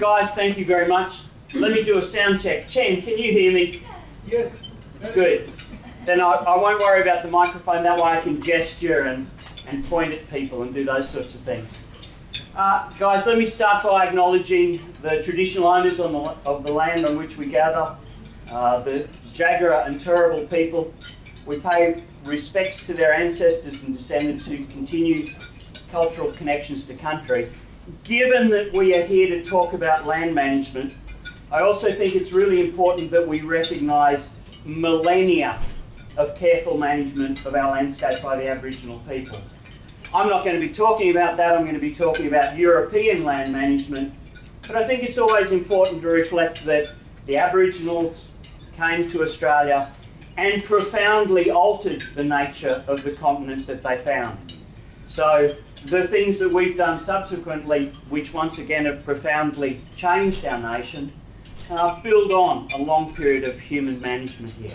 Guys, thank you very much. Let me do a sound check. Chen, can you hear me? Yes. Good. Then I won't worry about the microphone. That way I can gesture and point at people and do those sorts of things. Guys, let me start by acknowledging the traditional owners of the land on which we gather, the Jagera and Turrbal people. We pay respects to their ancestors and descendants who continue cultural connections to country. Given that we are here to talk about land management, I also think it's really important that we recognise millennia of careful management of our landscape by the Aboriginal people. I'm not going to be talking about that, I'm going to be talking about European land management, but I think it's always important to reflect that the Aboriginals came to Australia and profoundly altered the nature of the continent that they found. So the things that we've done subsequently, which once again have profoundly changed our nation, build on a long period of human management here.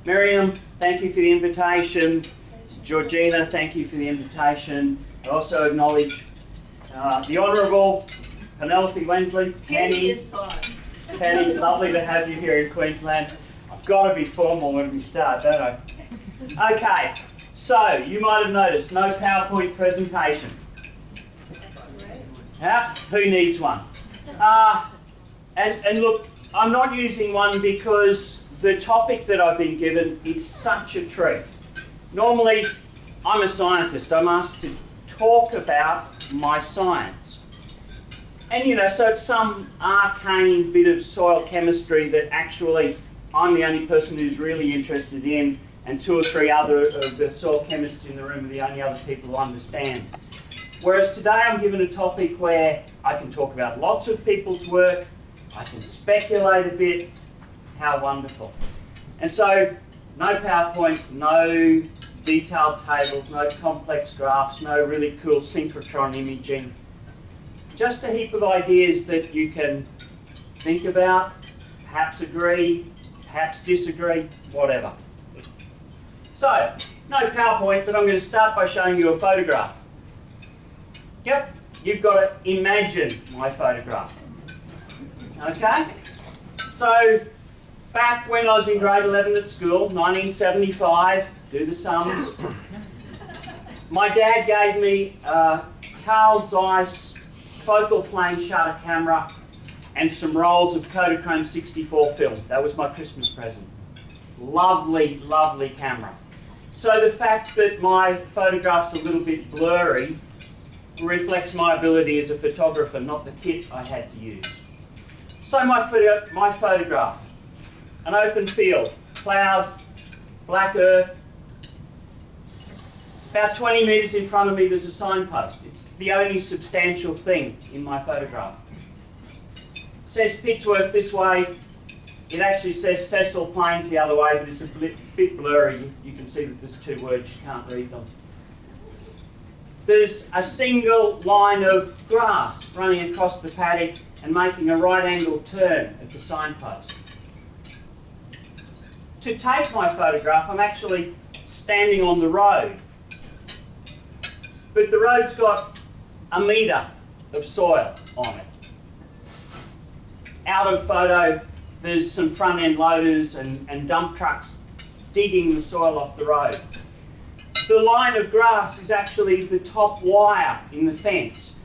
Miriam, thank you for the invitation. Georgina, thank you for the invitation. I also acknowledge the Honourable Penelope Wensley. Penny, lovely to have you here in Queensland. I've got to be formal when we start, don't I? Okay, so you might have noticed no PowerPoint presentation. Yeah, who needs one? And look, I'm not using one because the topic that I've been given is such a treat. Normally, I'm a scientist. I'm asked to talk about my science. And you know, so it's some arcane bit of soil chemistry that actually I'm the only person who's really interested in, and two or three other of the soil chemists in the room are the only other people who understand. Whereas today I'm given a topic where I can talk about lots of people's work, I can speculate a bit. How wonderful. And so, no PowerPoint, no detailed tables, no complex graphs, no really cool synchrotron imaging. Just a heap of ideas that you can think about, perhaps agree, perhaps disagree, whatever. So, no PowerPoint, but I'm going to start by showing you a photograph. Yep, you've got to imagine my photograph. Okay? So, back when I was in grade 11 at school, 1975, do the sums, my dad gave me a Carl Zeiss focal plane shutter camera and some rolls of Kodachrome 64 film. That was my Christmas present. Lovely, lovely camera. So the fact that my photograph's a little bit blurry reflects my ability as a photographer, not the kit I had to use. So my photograph. An open field, cloud, black earth. About 20 metres in front of me there's a signpost. It's the only substantial thing in my photograph. It says Pittsworth this way. It actually says Cecil Plains the other way, but it's a bit blurry. You can see that there's two words, you can't read them. There's a single line of grass running across the paddock and making a right angle turn at the signpost. To take my photograph, I'm actually standing on the road. But the road's got a metre of soil on it. Out of photo, there's some front end loaders and dump trucks digging the soil off the road. The line of grass is actually the top wire in the fence.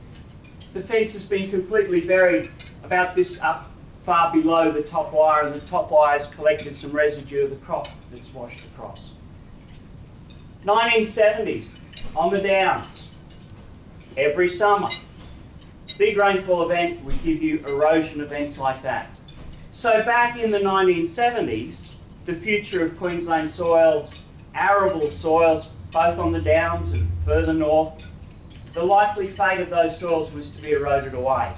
The fence has been completely buried about this up far below the top wire, and the top wire's collected some residue of the crop that's washed across. 1970s, on the Downs, every summer, big rainfall event would give you erosion events like that. So back in the 1970s, the future of Queensland soils, arable soils, both on the Downs and further north, the likely fate of those soils was to be eroded away.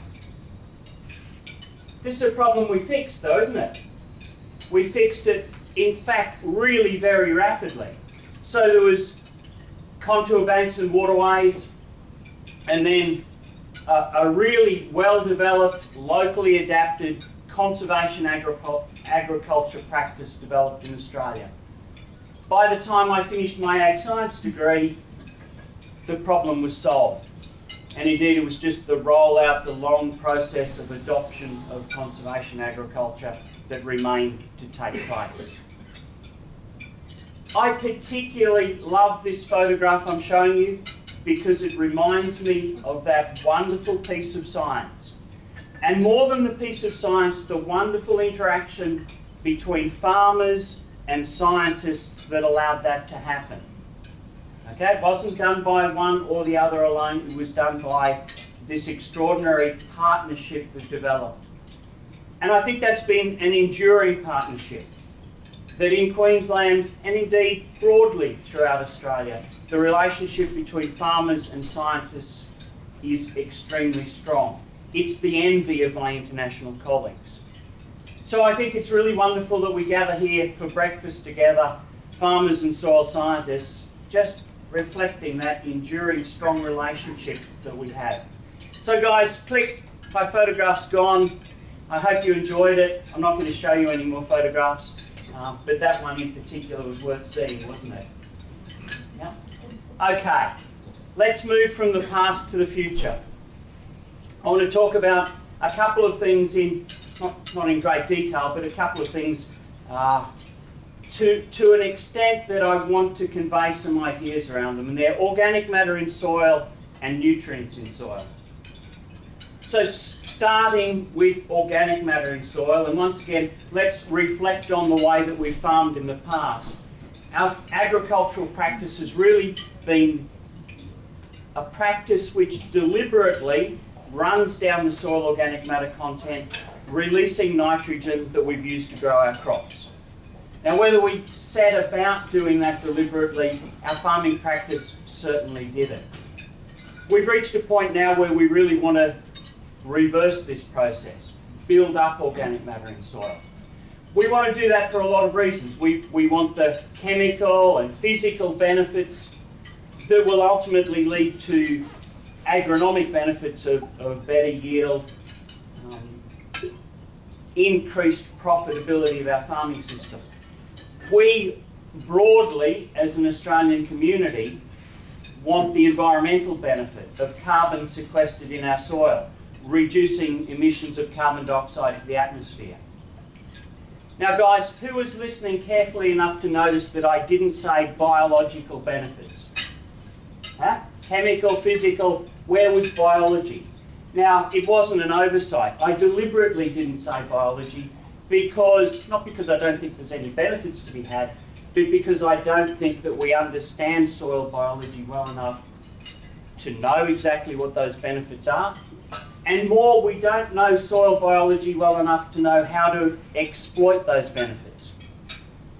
This is a problem we fixed though, isn't it? We fixed it, in fact, really very rapidly. So there was contour banks and waterways, and then a really well-developed, locally adapted conservation agriculture practice developed in Australia. By the time I finished my ag science degree, the problem was solved. and indeed it was just the rollout, the long process of adoption of conservation agriculture that remained to take place. I particularly love this photograph I'm showing you because it reminds me of that wonderful piece of science. And more than the piece of science, the wonderful interaction between farmers and scientists that allowed that to happen. Okay, it wasn't done by one or the other alone, it was done by this extraordinary partnership that developed. And I think that's been an enduring partnership, that in Queensland and indeed broadly throughout Australia, the relationship between farmers and scientists is extremely strong. It's the envy of my international colleagues. So I think it's really wonderful that we gather here for breakfast together, farmers and soil scientists, just reflecting that enduring strong relationship that we have. So guys, click, my photograph's gone. I hope you enjoyed it. I'm not going to show you any more photographs, but that one in particular was worth seeing, wasn't it? Yeah. Okay, let's move from the past to the future. I want to talk about a couple of things in, not in great detail, but a couple of things to an extent that I want to convey some ideas around them, and they're organic matter in soil and nutrients in soil. So starting with organic matter in soil, and once again, let's reflect on the way that we farmed in the past. Our agricultural practice has really been a practice which deliberately runs down the soil organic matter content, releasing nitrogen that we've used to grow our crops. Now, whether we set about doing that deliberately, our farming practice certainly didn't. We've reached a point now where we really want to reverse this process, build up organic matter in soil. We want to do that for a lot of reasons. We want the chemical and physical benefits that will ultimately lead to agronomic benefits of better yield, increased profitability of our farming system. We broadly, as an Australian community, want the environmental benefit of carbon sequestered in our soil, reducing emissions of carbon dioxide to the atmosphere. Now guys, who was listening carefully enough to notice that I didn't say biological benefits? Huh? Chemical, physical, where was biology? Now, it wasn't an oversight. I deliberately didn't say biology because, not because I don't think there's any benefits to be had, but because I don't think that we understand soil biology well enough to know exactly what those benefits are. And more, we don't know soil biology well enough to know how to exploit those benefits.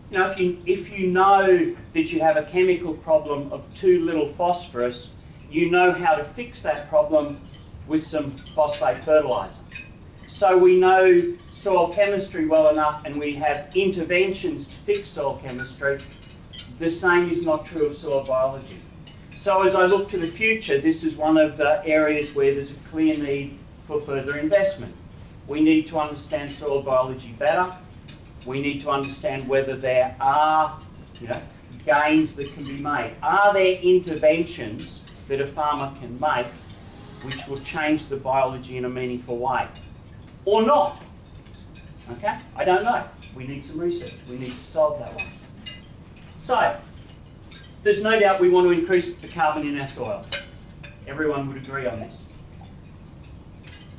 You know, if you know that you have a chemical problem of too little phosphorus, you know how to fix that problem with some phosphate fertiliser. So we know soil chemistry well enough and we have interventions to fix soil chemistry. The same is not true of soil biology. So as I look to the future, this is one of the areas where there's a clear need for further investment. We need to understand soil biology better. We need to understand whether there are, gains that can be made. Are there interventions that a farmer can make which will change the biology in a meaningful way? Or not? Okay? I don't know. We need some research. We need to solve that one. So, there's no doubt we want to increase the carbon in our soil. Everyone would agree on this.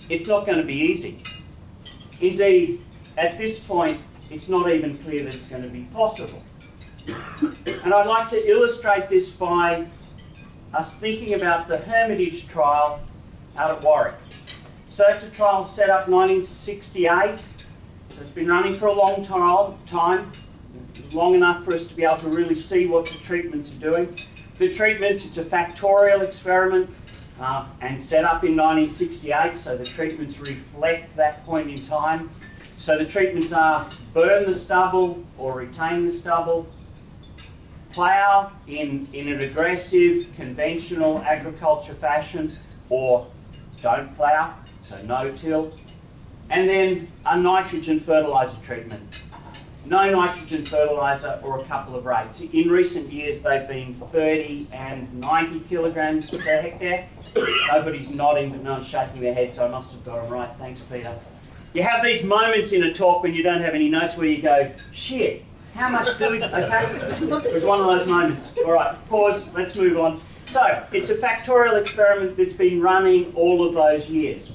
It's not going to be easy. Indeed, at this point, it's not even clear that it's going to be possible. And I'd like to illustrate this by us thinking about the Hermitage trial out at Warwick. So it's a trial set up 1968. So it's been running for a long time, long enough for us to be able to really see what the treatments are doing. The treatments, it's a factorial experiment and set up in 1968, so the treatments reflect that point in time. So the treatments are burn the stubble or retain the stubble, plough in an aggressive, conventional agriculture fashion, or don't plough, so no till, and then a nitrogen fertiliser treatment. no nitrogen fertiliser or a couple of rates. In recent years they've been 30 and 90 kilograms per hectare. Nobody's nodding but no one's shaking their head, so I must have got them right. Thanks, Peter. You have these moments in a talk when you don't have any notes where you go, shit, how much do we, okay? It was one of those moments. All right, pause, let's move on. So, it's a factorial experiment that's been running all of those years.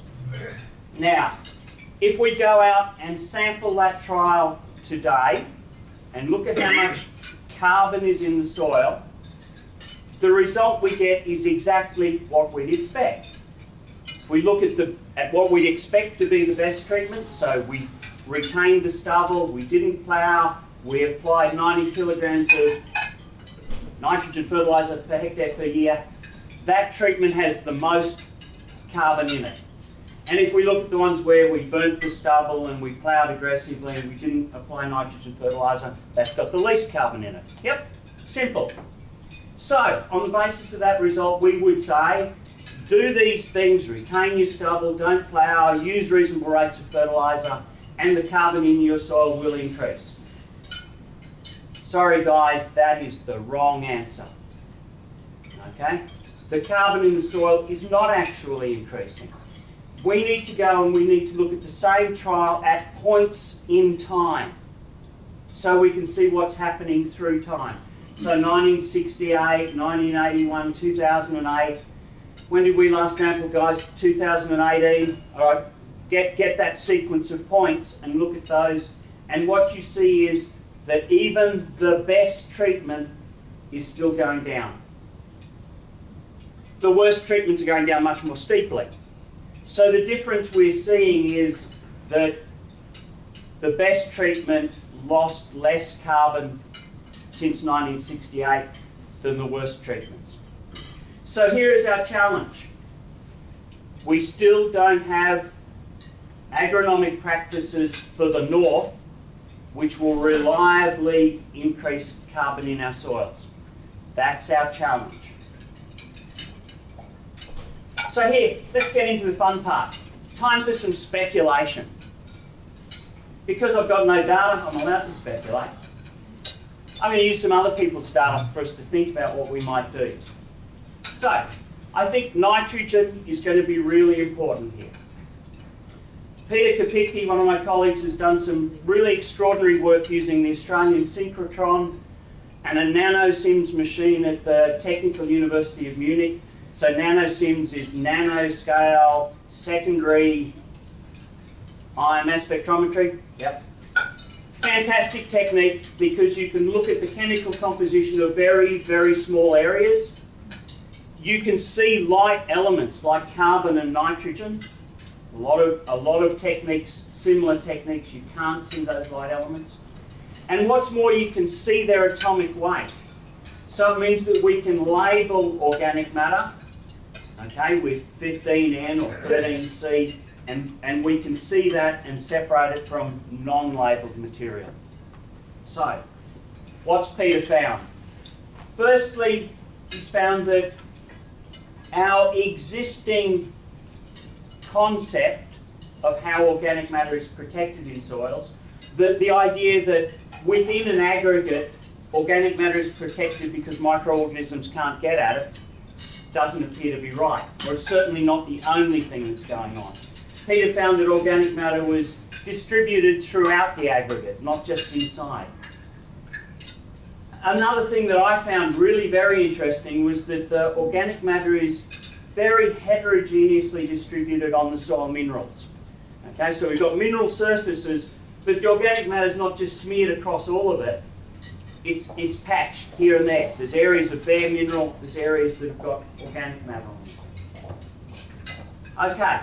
Now, if we go out and sample that trial today and look at how much carbon is in the soil, the result we get is exactly what we'd expect. We look at what we'd expect to be the best treatment, so we retained the stubble, we didn't plough, we applied 90 kilograms of nitrogen fertiliser per hectare per year. That treatment has the most carbon in it. And if we look at the ones where we burnt the stubble and we ploughed aggressively and we didn't apply nitrogen fertiliser, that's got the least carbon in it. Yep, simple. So, on the basis of that result, we would say, do these things, retain your stubble, don't plough, use reasonable rates of fertiliser, and the carbon in your soil will increase. Sorry guys, that is the wrong answer. Okay? The carbon in the soil is not actually increasing. We need to go and we need to look at the same trial at points in time so we can see what's happening through time. So 1968, 1981, 2008. When did we last sample, guys? 2018. All right, get that sequence of points and look at those. And what you see is that even the best treatment is still going down. The worst treatments are going down much more steeply. So the difference we're seeing is that the best treatment lost less carbon since 1968 than the worst treatments. So here is our challenge. We still don't have agronomic practices for the north which will reliably increase carbon in our soils. That's our challenge. So here, let's get into the fun part. Time for some speculation. Because I've got no data, I'm allowed to speculate. I'm going to use some other people's data for us to think about what we might do. So, I think nitrogen is going to be really important here. Peter Kopicki, one of my colleagues, has done some really extraordinary work using the Australian synchrotron and a NanoSims machine at the Technical University of Munich. So NanoSims is nanoscale secondary ion mass spectrometry. Yep. Fantastic technique because you can look at the chemical composition of very, very small areas. You can see light elements like carbon and nitrogen. A lot of techniques, similar techniques, you can't see those light elements. And what's more, you can see their atomic weight. So it means that we can label organic matter, okay, with 15N or 13C, and we can see that and separate it from non-labelled material. So, what's Peter found? Firstly, he's found that our existing concept of how organic matter is protected in soils, the idea that within an aggregate, organic matter is protected because microorganisms can't get at it, doesn't appear to be right, or it's certainly not the only thing that's going on. Peter found that organic matter was distributed throughout the aggregate, not just inside. Another thing that I found really very interesting was that the organic matter is very heterogeneously distributed on the soil minerals. Okay, so we've got mineral surfaces, but the organic matter is not just smeared across all of it. It's patched here and there. There's areas of bare mineral, there's areas that have got organic matter on them. Okay,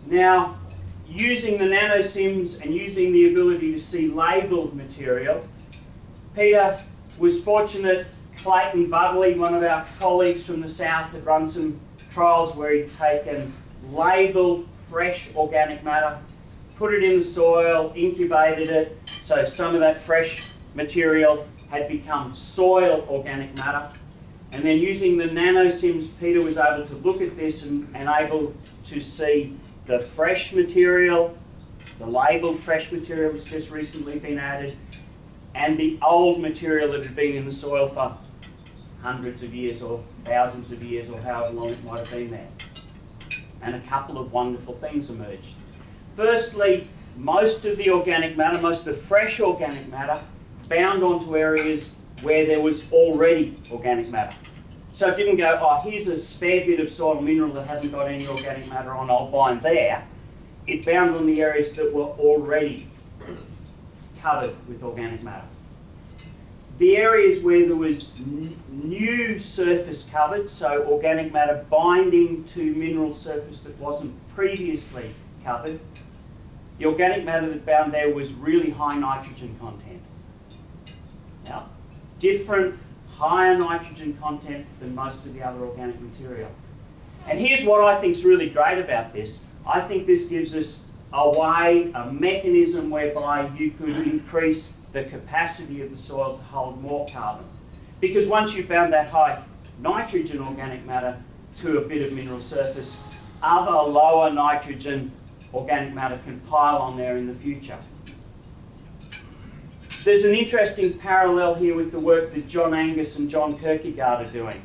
now using the NanoSims and using the ability to see labelled material, Peter was fortunate. Clayton Budley, one of our colleagues from the south, had run some trials where he'd taken labelled fresh organic matter, put it in the soil, incubated it, so some of that fresh material had become soil organic matter. And then using the NanoSims, Peter was able to look at this and able to see the fresh material, the labelled fresh material that's just recently been added, and the old material that had been in the soil for hundreds of years or thousands of years or however long it might have been there. And a couple of wonderful things emerged. Firstly, most of the organic matter, most of the fresh organic matter, bound onto areas where there was already organic matter. So it didn't go, oh, here's a spare bit of soil mineral that hasn't got any organic matter on, I'll bind there. It bound on the areas that were already covered with organic matter. The areas where there was new surface covered, so organic matter binding to mineral surface that wasn't previously covered, the organic matter that bound there was really high nitrogen content. Now, different, higher nitrogen content than most of the other organic material. And here's what I think is really great about this. I think this gives us a way, a mechanism whereby you could increase the capacity of the soil to hold more carbon. Because once you've bound that high nitrogen organic matter to a bit of mineral surface, other lower nitrogen organic matter can pile on there in the future. There's an interesting parallel here with the work that John Angus and John Kierkegaard are doing.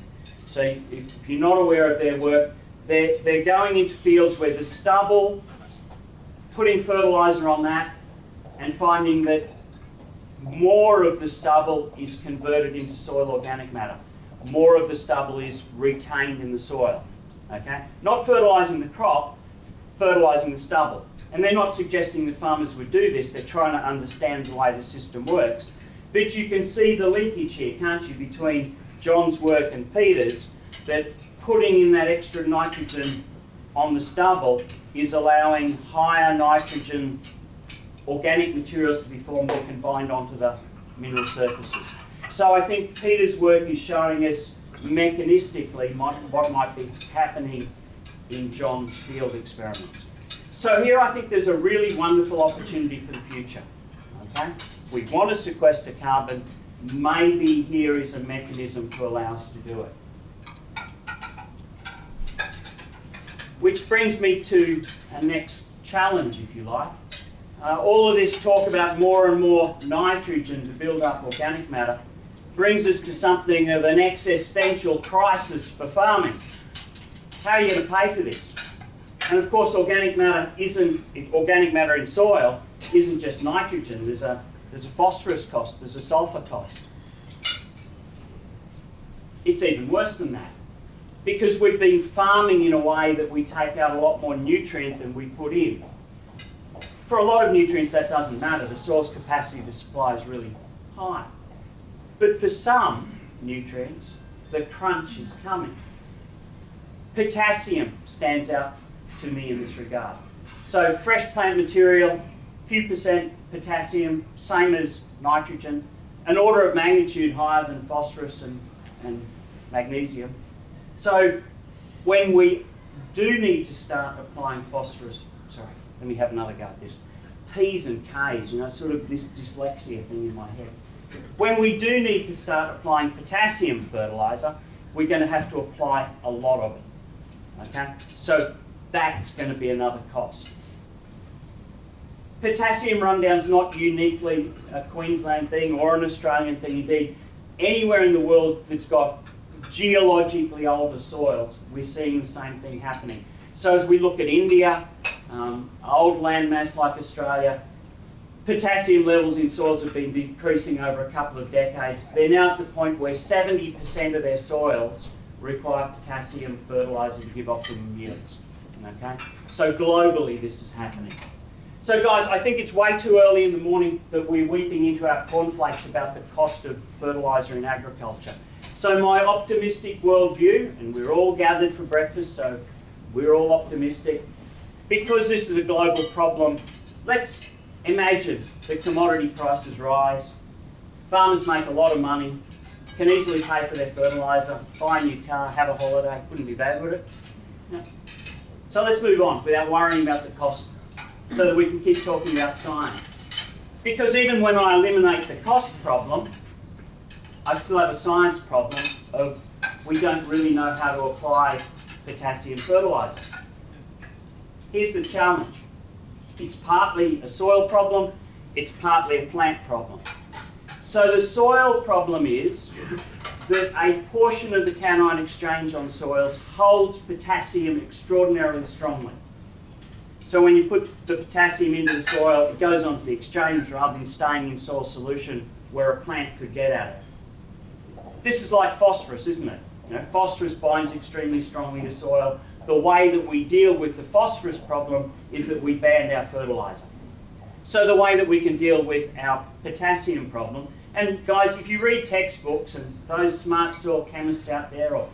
So if you're not aware of their work, they're going into fields where the stubble, putting fertiliser on that, and finding that more of the stubble is converted into soil organic matter. More of the stubble is retained in the soil. Okay? Not fertilising the crop, fertilising the stubble. And they're not suggesting that farmers would do this, they're trying to understand the way the system works. But you can see the linkage here, can't you, between John's work and Peter's, that putting in that extra nitrogen on the stubble is allowing higher nitrogen organic materials to be formed that can bind onto the mineral surfaces. So I think Peter's work is showing us mechanistically what might be happening in John's field experiments. So here I think there's a really wonderful opportunity for the future. Okay? We want to sequester carbon. Maybe here is a mechanism to allow us to do it. Which brings me to a next challenge, if you like. All of this talk about more and more nitrogen to build up organic matter brings us to something of an existential crisis for farming. How are you going to pay for this? And of course, organic matter in soil isn't just nitrogen. There's a phosphorus cost. There's a sulfur cost. It's even worse than that, because we've been farming in a way that we take out a lot more nutrient than we put in. For a lot of nutrients, that doesn't matter. The soil's capacity to supply is really high. But for some nutrients, the crunch is coming. Potassium stands out to me in this regard. So fresh plant material, few percent potassium, same as nitrogen, an order of magnitude higher than phosphorus and magnesium. So when we do need to start applying phosphorus, let me have another go at this. P's and K's, sort of this dyslexia thing in my head. When we do need to start applying potassium fertiliser, we're going to have to apply a lot of it. Okay? So that's going to be another cost. Potassium rundown is not uniquely a Queensland thing or an Australian thing. Indeed, anywhere in the world that's got geologically older soils, we're seeing the same thing happening. So as we look at India, old landmass like Australia, potassium levels in soils have been decreasing over a couple of decades. They're now at the point where 70% of their soils require potassium fertiliser to give optimum yields. Okay? So globally this is happening. So guys, I think it's way too early in the morning that we're weeping into our cornflakes about the cost of fertiliser in agriculture. So my optimistic worldview, and we're all gathered for breakfast, so we're all optimistic. Because this is a global problem, let's imagine that commodity prices rise, farmers make a lot of money, can easily pay for their fertiliser, buy a new car, have a holiday. Wouldn't be bad, would it? No. So let's move on without worrying about the cost so that we can keep talking about science. Because even when I eliminate the cost problem, I still have a science problem of we don't really know how to apply potassium fertiliser. Here's the challenge. It's partly a soil problem, it's partly a plant problem. So the soil problem is that a portion of the cation exchange on soils holds potassium extraordinarily strongly. So when you put the potassium into the soil, it goes onto the exchange rather than staying in soil solution where a plant could get at it. This is like phosphorus, isn't it? You know, phosphorus binds extremely strongly to soil. The way that we deal with the phosphorus problem is that we ban our fertiliser. So the way that we can deal with our potassium problem, and guys, if you read textbooks, and those smart soil chemists out there, or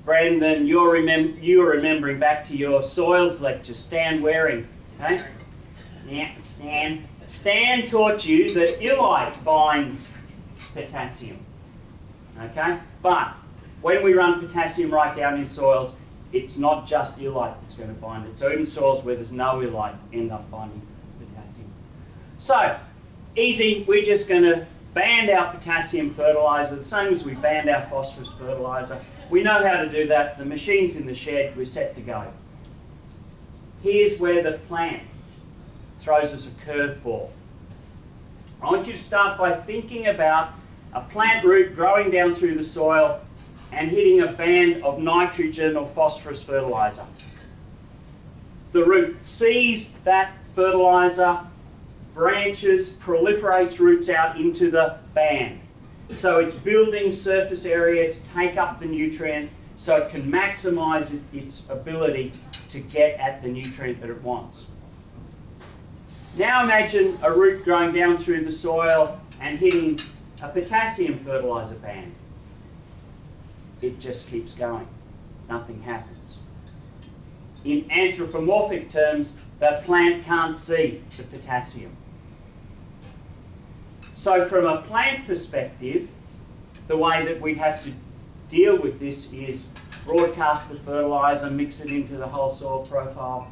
Brandon, you're remembering back to your soils lecture, Stan Waring, okay? Yeah, Stan taught you that illite binds potassium, okay? But when we run potassium right down in soils, it's not just illite that's going to bind it. So even soils where there's no illite end up binding potassium. So, easy, we're just going to ban our potassium fertiliser, the same as we banned our phosphorus fertiliser. We know how to do that. The machine's in the shed, we're set to go. Here's where the plant throws us a curveball. I want you to start by thinking about a plant root growing down through the soil and hitting a band of nitrogen or phosphorus fertiliser. The root sees that fertiliser, branches, proliferates roots out into the band. So it's building surface area to take up the nutrient so it can maximise its ability to get at the nutrient that it wants. Now imagine a root growing down through the soil and hitting a potassium fertiliser band. It just keeps going. Nothing happens. In anthropomorphic terms, the plant can't see the potassium. So from a plant perspective, the way that we have to deal with this is broadcast the fertiliser, mix it into the whole soil profile,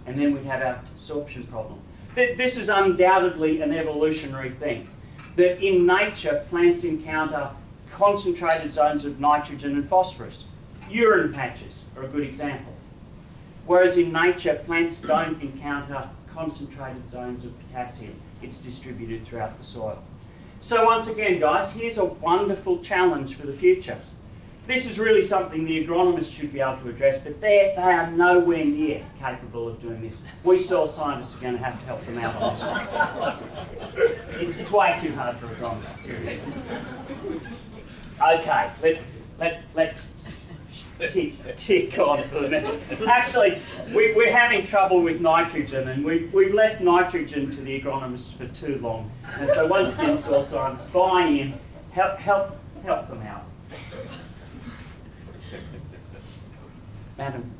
and then we'd have our absorption problem. This is undoubtedly an evolutionary thing. That in nature, plants encounter concentrated zones of nitrogen and phosphorus. Urine patches are a good example. Whereas in nature, plants don't encounter concentrated zones of potassium. It's distributed throughout the soil. So once again, guys, here's a wonderful challenge for the future. This is really something the agronomists should be able to address, but they are nowhere near capable of doing this. We soil scientists are going to have to help them out on this. It's way too hard for agronomists, seriously. Okay, let's tick on for the next. Actually, we're having trouble with nitrogen, and we've left nitrogen to the agronomists for too long. And so once again, soil science, buy in, help them out. Madam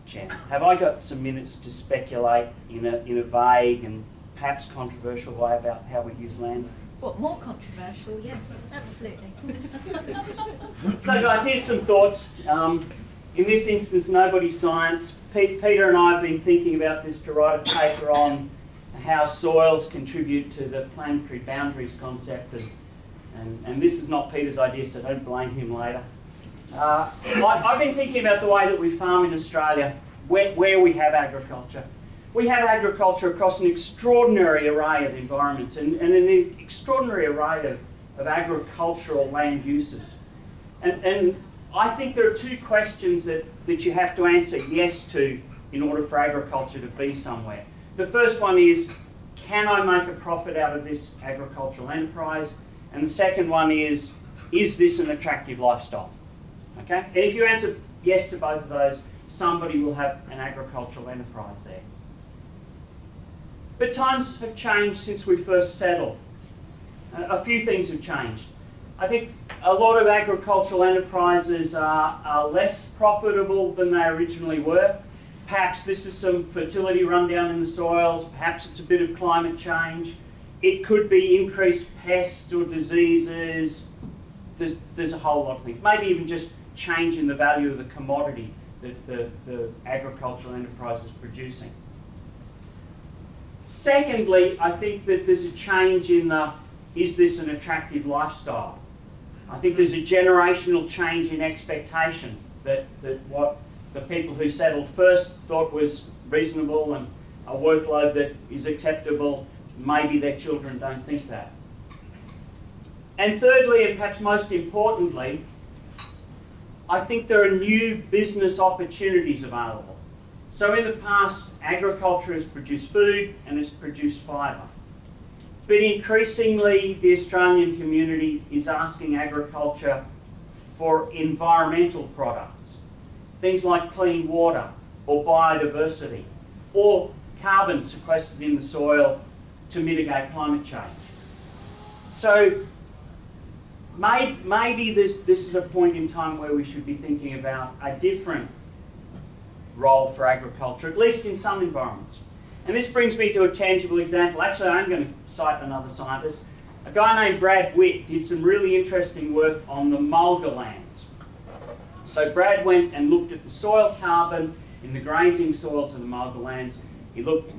Chair, have I got some minutes to speculate in a vague and perhaps controversial way about how we use land? What, more controversial? Yes, absolutely. So guys, here's some thoughts. In this instance, nobody's science. Peter and I have been thinking about this to write a paper on how soils contribute to the planetary boundaries concept, and this is not Peter's idea, so don't blame him later. I've been thinking about the way that we farm in Australia, where we have agriculture. We have agriculture across an extraordinary array of environments and an extraordinary array of agricultural land uses. And I think there are two questions that you have to answer yes to in order for agriculture to be somewhere. The first one is, can I make a profit out of this agricultural enterprise? And the second one is this an attractive lifestyle? Okay? And if you answer yes to both of those, somebody will have an agricultural enterprise there. But times have changed since we first settled. A few things have changed. I think a lot of agricultural enterprises are less profitable than they originally were. Perhaps this is some fertility rundown in the soils, perhaps it's a bit of climate change. It could be increased pests or diseases. There's a whole lot of things. Maybe even just change in the value of the commodity that the agricultural enterprise is producing. Secondly, I think that there's a change in is this an attractive lifestyle? I think there's a generational change in expectation that what the people who settled first thought was reasonable and a workload that is acceptable, maybe their children don't think that. And thirdly, and perhaps most importantly, I think there are new business opportunities available. So in the past, agriculture has produced food and has produced fibre. But increasingly, the Australian community is asking agriculture for environmental products. Things like clean water or biodiversity or carbon sequestered in the soil to mitigate climate change. So maybe this is a point in time where we should be thinking about a different role for agriculture, at least in some environments. And this brings me to a tangible example. Actually, I'm going to cite another scientist. A guy named Brad Witt did some really interesting work on the mulga lands. So Brad went and looked at the soil carbon in the grazing soils of the mulga lands. He looked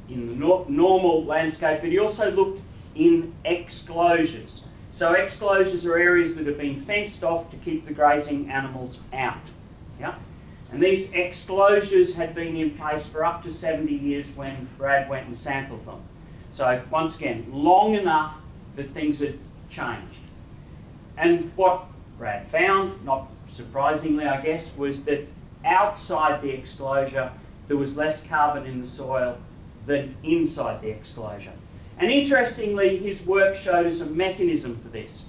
in the normal landscape, but he also looked in exclosures. So exclosures are areas that have been fenced off to keep the grazing animals out. Yeah? And these exclosures had been in place for up to 70 years when Brad went and sampled them. So once again, long enough that things had changed. And what Brad found, not surprisingly I guess, was that outside the exclosure there was less carbon in the soil than inside the exclosure. And interestingly, his work showed us a mechanism for this.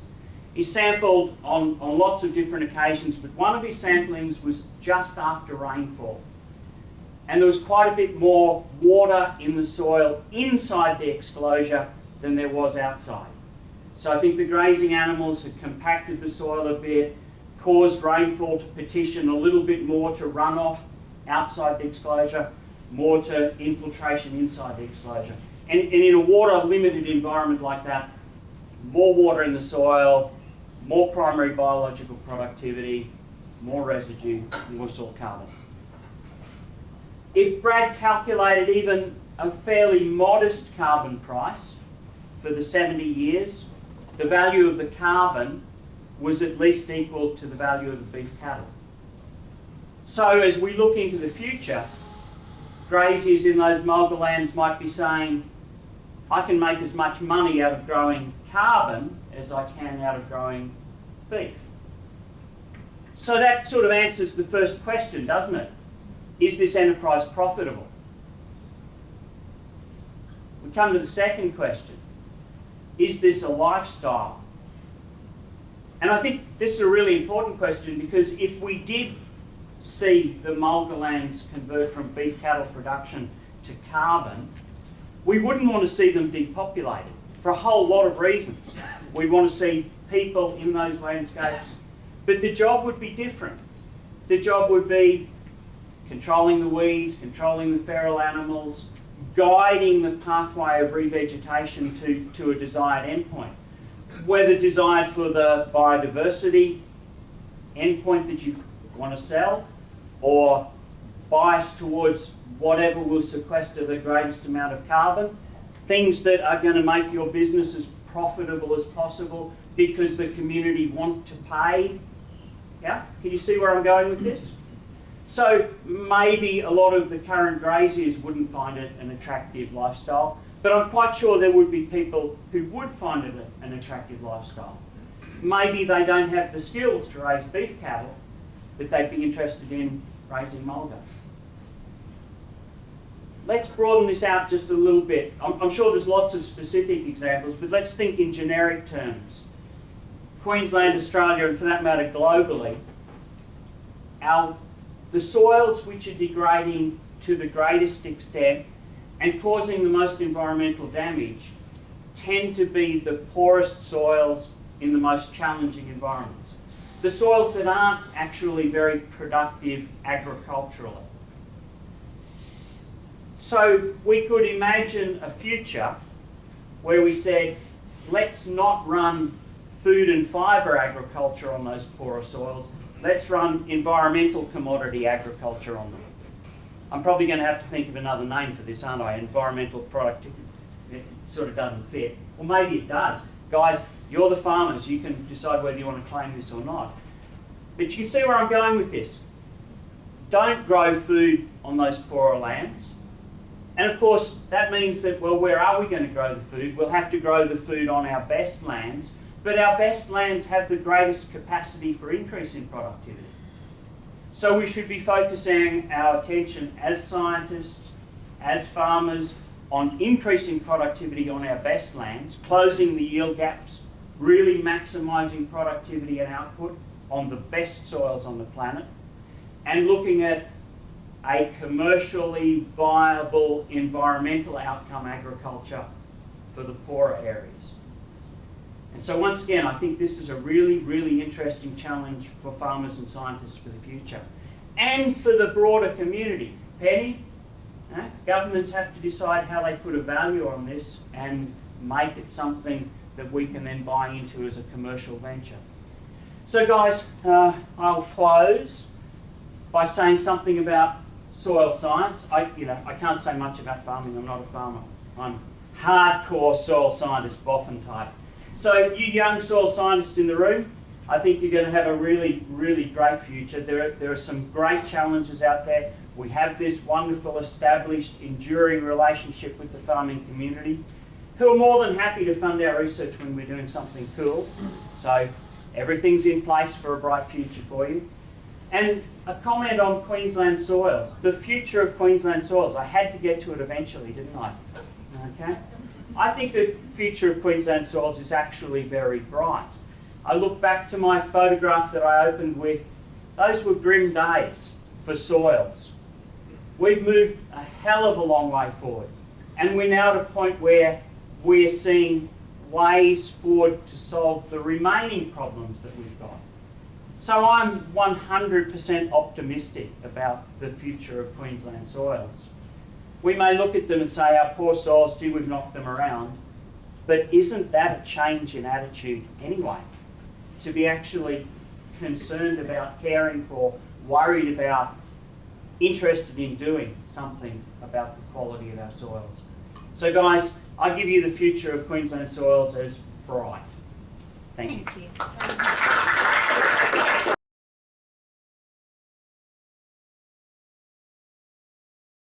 He sampled on lots of different occasions, but one of his samplings was just after rainfall. And there was quite a bit more water in the soil inside the exclosure than there was outside. So I think the grazing animals had compacted the soil a bit, caused rainfall to petition a little bit more to runoff outside the exclosure, more to infiltration inside the exclosure. And in a water-limited environment like that, more water in the soil, more primary biological productivity, more residue, more soil carbon. If Brad calculated even a fairly modest carbon price for the 70 years, the value of the carbon was at least equal to the value of the beef cattle. So as we look into the future, graziers in those mulga lands might be saying, I can make as much money out of growing carbon as I can out of growing beef. So that sort of answers the first question, doesn't it? Is this enterprise profitable? We come to the second question. Is this a lifestyle? And I think this is a really important question because if we did see the mulga lands convert from beef cattle production to carbon, we wouldn't want to see them depopulated for a whole lot of reasons. We want to see people in those landscapes, but the job would be different. The job would be controlling the weeds, controlling the feral animals, guiding the pathway of revegetation to a desired endpoint. Whether desired for the biodiversity endpoint that you want to sell, or biased towards whatever will sequester the greatest amount of carbon, things that are going to make your business as profitable as possible because the community want to pay. Yeah? Can you see where I'm going with this? So maybe a lot of the current graziers wouldn't find it an attractive lifestyle, but I'm quite sure there would be people who would find it an attractive lifestyle. Maybe they don't have the skills to raise beef cattle, but they'd be interested in raising mulga. Let's broaden this out just a little bit. I'm sure there's lots of specific examples, but let's think in generic terms. Queensland, Australia, and for that matter globally, the soils which are degrading to the greatest extent and causing the most environmental damage tend to be the poorest soils in the most challenging environments. The soils that aren't actually very productive agriculturally. So we could imagine a future where we said, let's not run food and fibre agriculture on those poorer soils, let's run environmental commodity agriculture on them. I'm probably going to have to think of another name for this, aren't I? Environmental productivity. It sort of doesn't fit. Well, maybe it does. Guys, you're the farmers. You can decide whether you want to claim this or not. But you can see where I'm going with this. Don't grow food on those poorer lands. And of course, that means that, well, where are we going to grow the food? We'll have to grow the food on our best lands, but our best lands have the greatest capacity for increasing productivity. So we should be focusing our attention as scientists, as farmers, on increasing productivity on our best lands, closing the yield gaps, really maximising productivity and output on the best soils on the planet, and looking at a commercially viable environmental outcome agriculture for the poorer areas. And so once again, I think this is a really, really interesting challenge for farmers and scientists for the future. And for the broader community. Penny, governments have to decide how they put a value on this and make it something that we can then buy into as a commercial venture. So guys, I'll close by saying something about soil science. I can't say much about farming, I'm not a farmer. I'm hardcore soil scientist, boffin type. So you young soil scientists in the room, I think you're going to have a really, really great future. There are some great challenges out there. We have this wonderful, established, enduring relationship with the farming community, who are more than happy to fund our research when we're doing something cool. So everything's in place for a bright future for you. And a comment on Queensland soils. The future of Queensland soils. I had to get to it eventually, didn't I? Okay. I think the future of Queensland soils is actually very bright. I look back to my photograph that I opened with. Those were grim days for soils. We've moved a hell of a long way forward. And we're now at a point where we're seeing ways forward to solve the remaining problems that we've got. So I'm 100% optimistic about the future of Queensland soils. We may look at them and say, our poor soils, gee, we've knocked them around. But isn't that a change in attitude anyway? To be actually concerned about, caring for, worried about, interested in doing something about the quality of our soils. So guys, I give you the future of Queensland soils as bright. Thank you. Thank you.